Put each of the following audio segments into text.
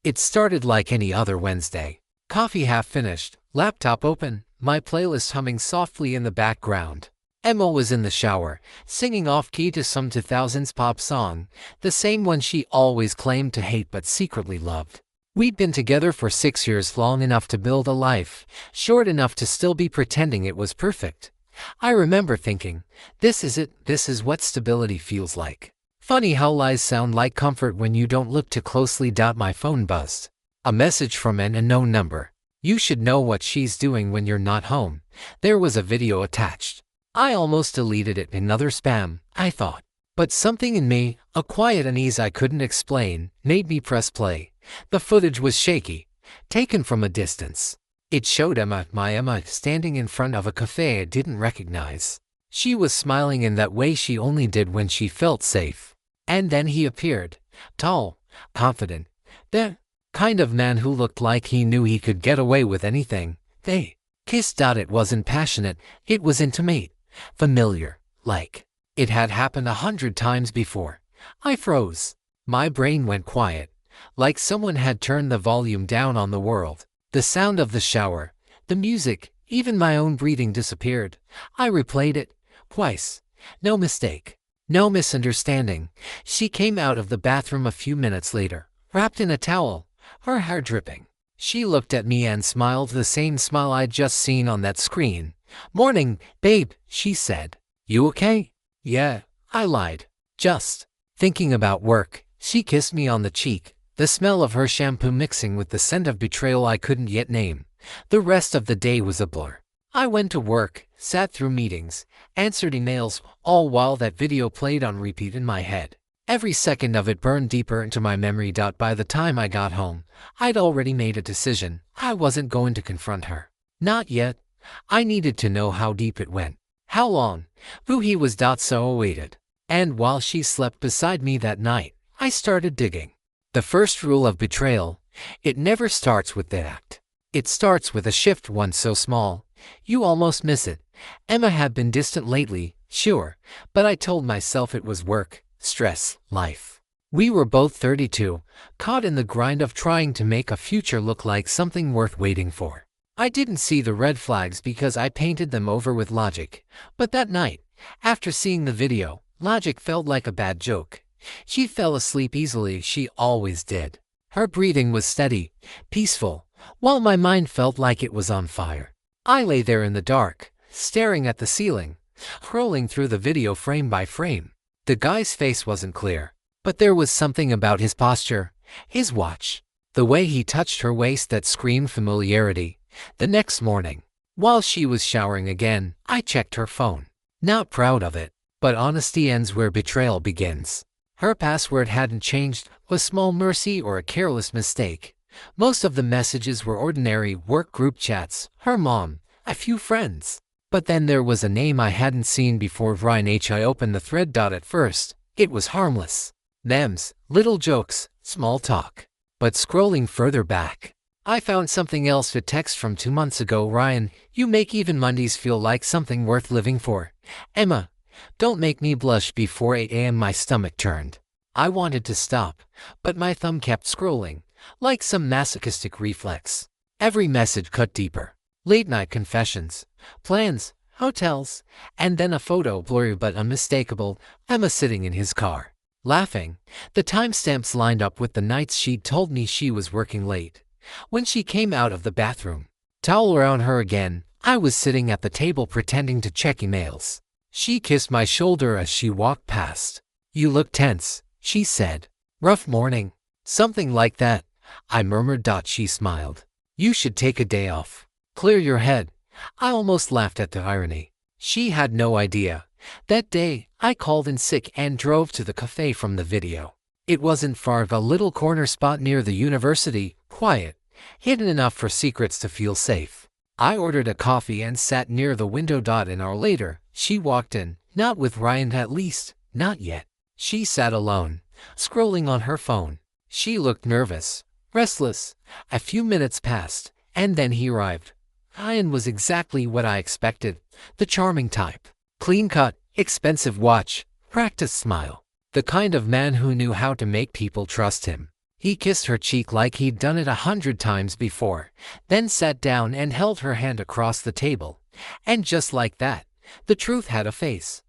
It started like any other Wednesday. Coffee half finished, laptop open, my playlist humming softly in the background. Emma was in the shower, singing off-key to some 2000s pop song, the same one she always claimed to hate but secretly loved. We'd been together for 6 years, long enough to build a life, short enough to still be pretending it was perfect. I remember thinking, this is it, this is what stability feels like. Funny how lies sound like comfort when you don't look too closely. My phone buzzed. A message from an unknown number. You should know what she's doing when you're not home. There was a video attached. I almost deleted it. Another spam, I thought. But something in me, a quiet unease I couldn't explain, made me press play. The footage was shaky, taken from a distance. It showed my Emma, standing in front of a cafe I didn't recognize. She was smiling in that way she only did when she felt safe. And then he appeared, tall, confident, the kind of man who looked like he knew he could get away with anything. They kissed. It wasn't passionate, it was intimate, familiar, like it had happened 100 times before. I froze. My brain went quiet, like someone had turned the volume down on the world. The sound of the shower, the music, even my own breathing disappeared. I replayed it twice. No mistake. No misunderstanding. She came out of the bathroom a few minutes later, wrapped in a towel, her hair dripping. She looked at me and smiled, the same smile I'd just seen on that screen. "Morning, babe," she said. "You okay?" "Yeah," I lied. "Just thinking about work." She kissed me on the cheek, the smell of her shampoo mixing with the scent of betrayal I couldn't yet name. The rest of the day was a blur. I went to work, sat through meetings, answered emails, all while that video played on repeat in my head. Every second of it burned deeper into my memory. By the time I got home, I'd already made a decision. I wasn't going to confront her. Not yet. I needed to know how deep it went. How long? Who he was. So I waited. And while she slept beside me that night, I started digging. The first rule of betrayal: it never starts with the act. It starts with a shift, one so small, you almost miss it. Emma had been distant lately, sure, but I told myself it was work, stress, life. We were both 32, caught in the grind of trying to make a future look like something worth waiting for. I didn't see the red flags because I painted them over with logic. But that night, after seeing the video, logic felt like a bad joke. She fell asleep easily, she always did. Her breathing was steady, peaceful, while my mind felt like it was on fire. I lay there in the dark, staring at the ceiling, scrolling through the video frame by frame. The guy's face wasn't clear, but there was something about his posture, his watch, the way he touched her waist that screamed familiarity. The next morning, while she was showering again, I checked her phone. Not proud of it, but honesty ends where betrayal begins. Her password hadn't changed, a small mercy or a careless mistake. Most of the messages were ordinary work group chats, her mom, a few friends. But then there was a name I hadn't seen before, Ryan H. I opened the thread. At first, it was harmless. Memes, little jokes, small talk. But scrolling further back, I found something else. A text from 2 months ago. "Ryan, you make even Mondays feel like something worth living for. Emma, don't make me blush." Before 8 a.m. my stomach turned. I wanted to stop, but my thumb kept scrolling, like some masochistic reflex. Every message cut deeper. Late night confessions, plans, hotels, and then a photo, blurry but unmistakable, Emma sitting in his car, laughing. The timestamps lined up with the nights she'd told me she was working late. When she came out of the bathroom, towel around her again, I was sitting at the table pretending to check emails. She kissed my shoulder as she walked past. "You look tense," she said. "Rough morning?" "Something like that," I murmured. She smiled. "You should take a day off. Clear your head." I almost laughed at the irony. She had no idea. That day, I called in sick and drove to the cafe from the video. It wasn't far, a little corner spot near the university, quiet, hidden enough for secrets to feel safe. I ordered a coffee and sat near the window. An hour later, she walked in, not with Ryan, at least, not yet. She sat alone, scrolling on her phone. She looked nervous, restless. A few minutes passed, and then he arrived. Ryan was exactly what I expected, the charming type. Clean cut, expensive watch, practiced smile. The kind of man who knew how to make people trust him. He kissed her cheek like he'd done it 100 times before, then sat down and held her hand across the table. And just like that, the truth had a face.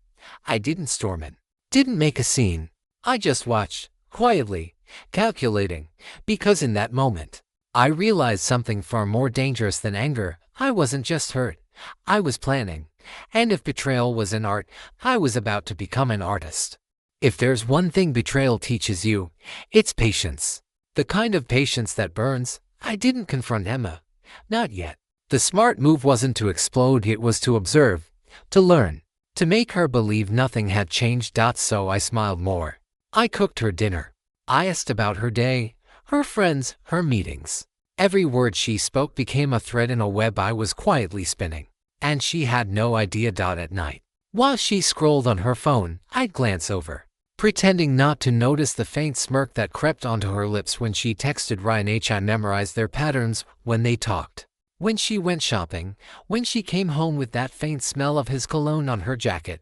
I didn't storm it, didn't make a scene. I just watched, quietly, calculating, because in that moment, I realized something far more dangerous than anger. I wasn't just hurt, I was planning. And if betrayal was an art, I was about to become an artist. If there's one thing betrayal teaches you, it's patience. The kind of patience that burns. I didn't confront Emma. Not yet. The smart move wasn't to explode, it was to observe, to learn, to make her believe nothing had changed. So I smiled more. I cooked her dinner. I asked about her day, her friends, her meetings. Every word she spoke became a thread in a web I was quietly spinning. And she had no idea. At night, while she scrolled on her phone, I'd glance over, pretending not to notice the faint smirk that crept onto her lips when she texted Ryan. I memorized their patterns when they talked. When she went shopping, when she came home with that faint smell of his cologne on her jacket.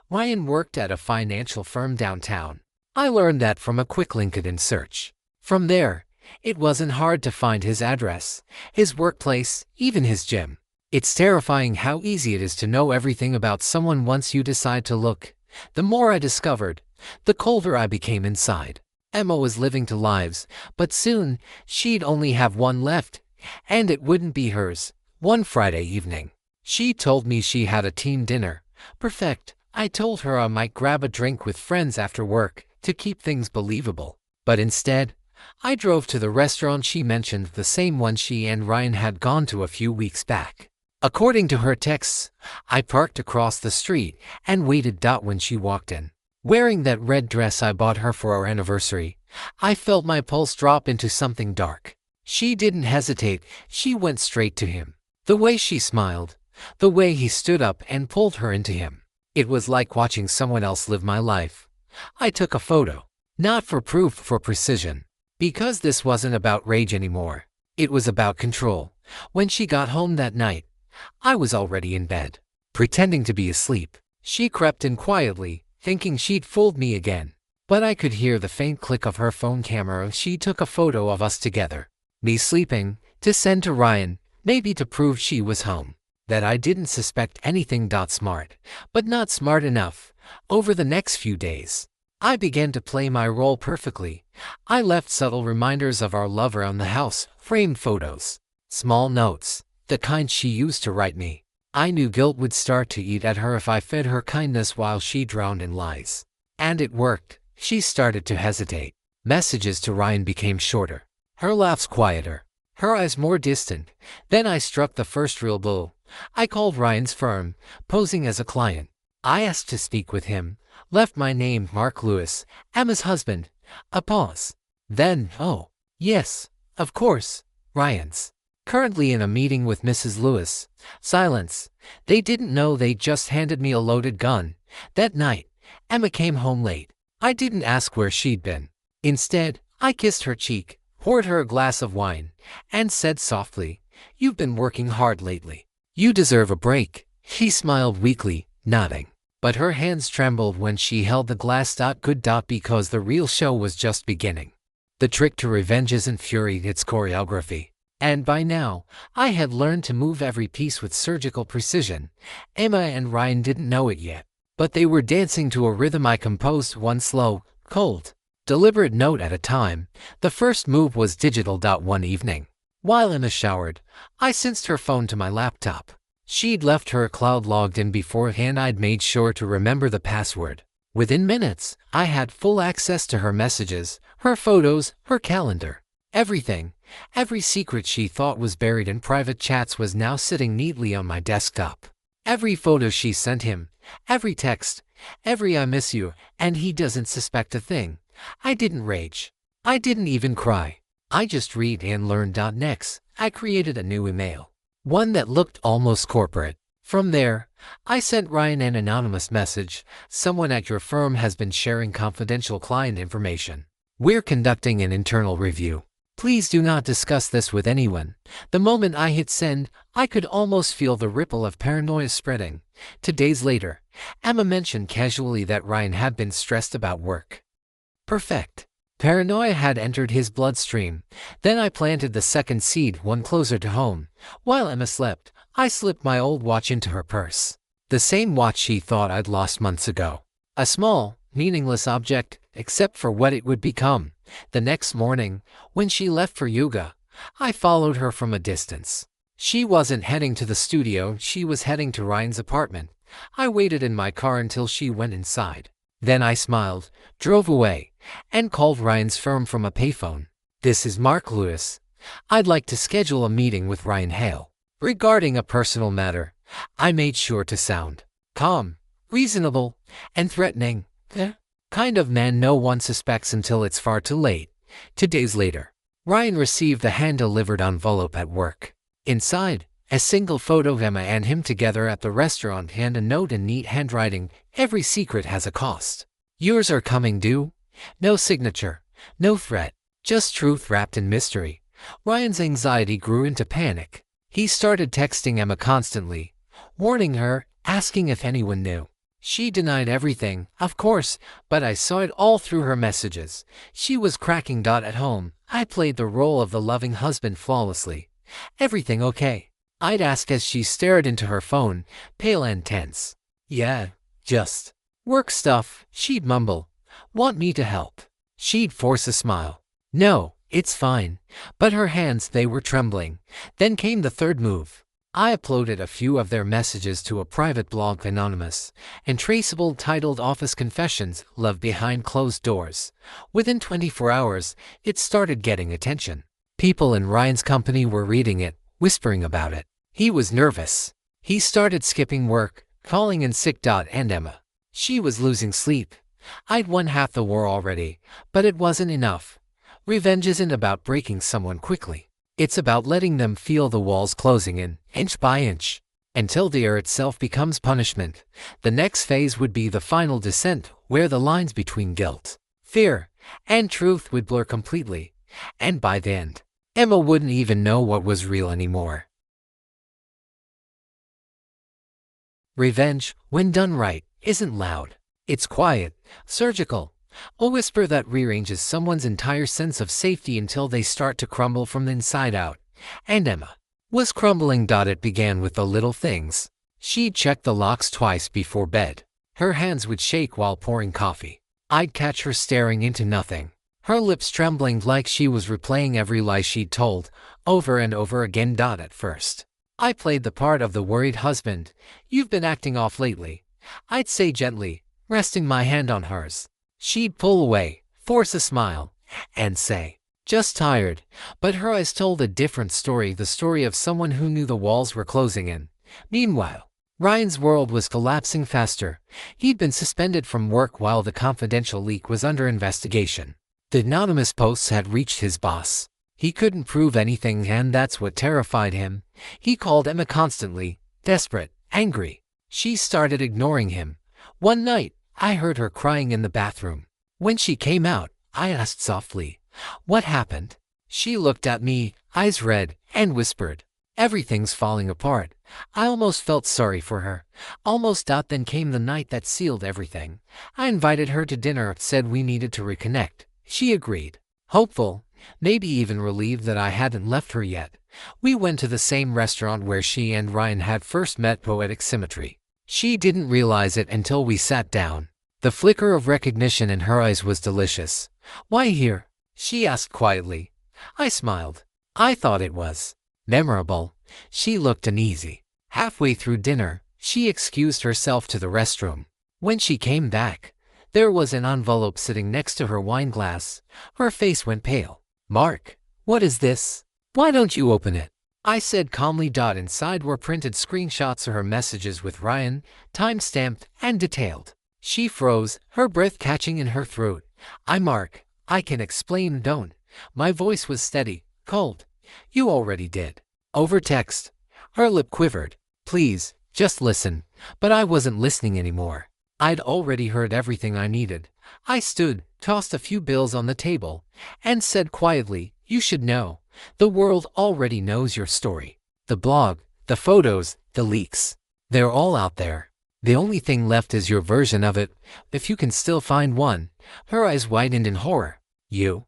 Ryan worked at a financial firm downtown. I learned that from a quick LinkedIn search. From there, it wasn't hard to find his address, his workplace, even his gym. It's terrifying how easy it is to know everything about someone once you decide to look. The more I discovered, the colder I became inside. Emma was living 2 lives, but soon, she'd only have one left, and it wouldn't be hers. One Friday evening, she told me she had a team dinner. Perfect. I told her I might grab a drink with friends after work, to keep things believable. But instead, I drove to the restaurant she mentioned, the same one she and Ryan had gone to a few weeks back. According to her texts, I parked across the street and waited. When she walked in, wearing that red dress I bought her for our anniversary, I felt my pulse drop into something dark. She didn't hesitate, she went straight to him. The way she smiled, the way he stood up and pulled her into him. It was like watching someone else live my life. I took a photo, not for proof, for precision. Because this wasn't about rage anymore. It was about control. When she got home that night, I was already in bed, pretending to be asleep. She crept in quietly, thinking she'd fooled me again. But I could hear the faint click of her phone camera. She took a photo of us together. Me sleeping, to send to Ryan, maybe to prove she was home. That I didn't suspect anything. Smart, but not smart enough. Over the next few days, I began to play my role perfectly. I left subtle reminders of our love around the house, framed photos, small notes, the kind she used to write me. I knew guilt would start to eat at her if I fed her kindness while she drowned in lies. And it worked. She started to hesitate. Messages to Ryan became shorter, her laughs quieter, her eyes more distant. Then I struck the first real blow. I called Ryan's firm, posing as a client. I asked to speak with him, left my name, Mark Lewis, Emma's husband. A pause. Then, oh, yes, of course, Ryan's. Currently in a meeting with Mrs. Lewis. Silence. They didn't know they just handed me a loaded gun. That night, Emma came home late. I didn't ask where she'd been. Instead, I kissed her cheek, poured her a glass of wine, and said softly, "You've been working hard lately. You deserve a break." She smiled weakly, nodding. But her hands trembled when she held the glass. Good. Because the real show was just beginning. The trick to revenge isn't fury, it's choreography. And by now, I had learned to move every piece with surgical precision. Emma and Ryan didn't know it yet, but they were dancing to a rhythm I composed, one slow, cold, deliberate note at a time. The first move was digital. One evening, while Emma showered, I sensed her phone to my laptop. She'd left her cloud logged in beforehand. I'd made sure to remember the password. Within minutes, I had full access to her messages, her photos, her calendar. Everything, every secret she thought was buried in private chats was now sitting neatly on my desktop. Every photo she sent him, every text, every "I miss you," and he doesn't suspect a thing. I didn't rage. I didn't even cry. I just read and learned. Next, I created a new email. One that looked almost corporate. From there, I sent Ryan an anonymous message. "Someone at your firm has been sharing confidential client information. We're conducting an internal review. Please do not discuss this with anyone." The moment I hit send, I could almost feel the ripple of paranoia spreading. 2 days later, Emma mentioned casually that Ryan had been stressed about work. Perfect. Paranoia had entered his bloodstream. Then I planted the second seed, one closer to home. While Emma slept, I slipped my old watch into her purse. The same watch she thought I'd lost months ago. A small, meaningless object, except for what it would become. The next morning, when she left for yoga, I followed her from a distance. She wasn't heading to the studio, she was heading to Ryan's apartment. I waited in my car until she went inside. Then I smiled, drove away, and called Ryan's firm from a payphone. "This is Mark Lewis. I'd like to schedule a meeting with Ryan Hale. Regarding a personal matter." I made sure to sound calm, reasonable, and threatening. The kind of man no one suspects until it's far too late. 2 days later, Ryan received the hand-delivered envelope at work. Inside, a single photo of Emma and him together at the restaurant and a note in neat handwriting. "Every secret has a cost. Yours are coming due." No signature, no threat, just truth wrapped in mystery. Ryan's anxiety grew into panic. He started texting Emma constantly, warning her, asking if anyone knew. She denied everything, of course, but I saw it all through her messages. She was cracking. At home, I played the role of the loving husband flawlessly. "Everything okay?" I'd ask as she stared into her phone, pale and tense. "Yeah, just work stuff," she'd mumble. "Want me to help?" She'd force a smile. "No, it's fine." But her hands, they were trembling. Then came the third move. I uploaded a few of their messages to a private blog, anonymous and traceable, titled Office Confessions, Love Behind Closed Doors. Within 24 hours, it started getting attention. People in Ryan's company were reading it, whispering about it. He was nervous. He started skipping work, calling in sick. And Emma, she was losing sleep. I'd won half the war already, but it wasn't enough. Revenge isn't about breaking someone quickly. It's about letting them feel the walls closing in, inch by inch, until the air itself becomes punishment. The next phase would be the final descent, where the lines between guilt, fear, and truth would blur completely. And by the end, Emma wouldn't even know what was real anymore. Revenge, when done right, isn't loud. It's quiet, surgical, a whisper that rearranges someone's entire sense of safety until they start to crumble from the inside out. And Emma was crumbling. It began with the little things. She'd check the locks twice before bed. Her hands would shake while pouring coffee. I'd catch her staring into nothing, her lips trembling like she was replaying every lie she'd told, over and over again. At first, I played the part of the worried husband. "You've been acting off lately," I'd say gently, resting my hand on hers. She'd pull away, force a smile, and say, "Just tired." But her eyes told a different story, the story of someone who knew the walls were closing in. Meanwhile, Ryan's world was collapsing faster. He'd been suspended from work while the confidential leak was under investigation. The anonymous posts had reached his boss. He couldn't prove anything, and that's what terrified him. He called Emma constantly, desperate, angry. She started ignoring him. One night, I heard her crying in the bathroom. When she came out, I asked softly, "What happened?" She looked at me, eyes red, and whispered, "Everything's falling apart." I almost felt sorry for her. Almost. Then came the night that sealed everything. I invited her to dinner, said we needed to reconnect. She agreed, hopeful, maybe even relieved that I hadn't left her yet. We went to the same restaurant where she and Ryan had first met, Poetic Symmetry. She didn't realize it until we sat down. The flicker of recognition in her eyes was delicious. "Why here?" she asked quietly. I smiled. I thought it was memorable. She looked uneasy. Halfway through dinner, she excused herself to the restroom. When she came back, there was an envelope sitting next to her wine glass. Her face went pale. "Mark, what is this? Why don't you open it?" I said calmly. Inside were printed screenshots of her messages with Ryan, time-stamped and detailed. She froze, her breath catching in her throat. "Mark, I can explain." "Don't." My voice was steady, cold. "You already did. Over text." Her lip quivered. "Please, just listen." But I wasn't listening anymore. I'd already heard everything I needed. I stood, tossed a few bills on the table, and said quietly, "You should know. The world already knows your story. The blog, the photos, the leaks. They're all out there. The only thing left is your version of it, if you can still find one." Her eyes widened in horror. You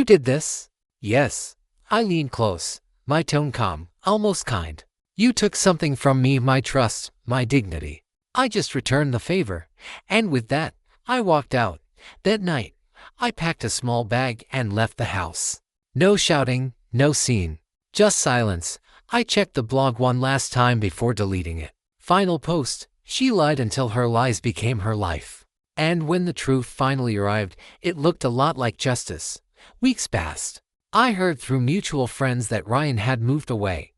did this? Yes. I leaned close, my tone calm, almost kind. You took something from me, my trust, my dignity. I just returned the favor, and with that, I walked out. That night, I packed a small bag and left the house. No shouting, no scene, just silence. I checked the blog one last time before deleting it. Final post: she lied until her lies became her life. And when the truth finally arrived, it looked a lot like justice. Weeks passed. I heard through mutual friends that Ryan had moved away,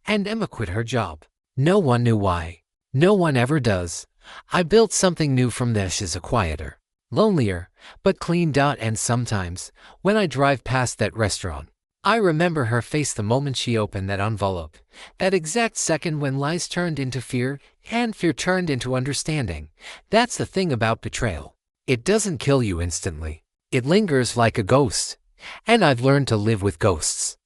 and Emma quit her job. No one knew why. No one ever does. I built something new from this, is a quieter, lonelier, but cleaned out, and sometimes, when I drive past that restaurant, I remember her face the moment she opened that envelope. That exact second when lies turned into fear, and fear turned into understanding. That's the thing about betrayal. It doesn't kill you instantly. It lingers like a ghost. And I've learned to live with ghosts.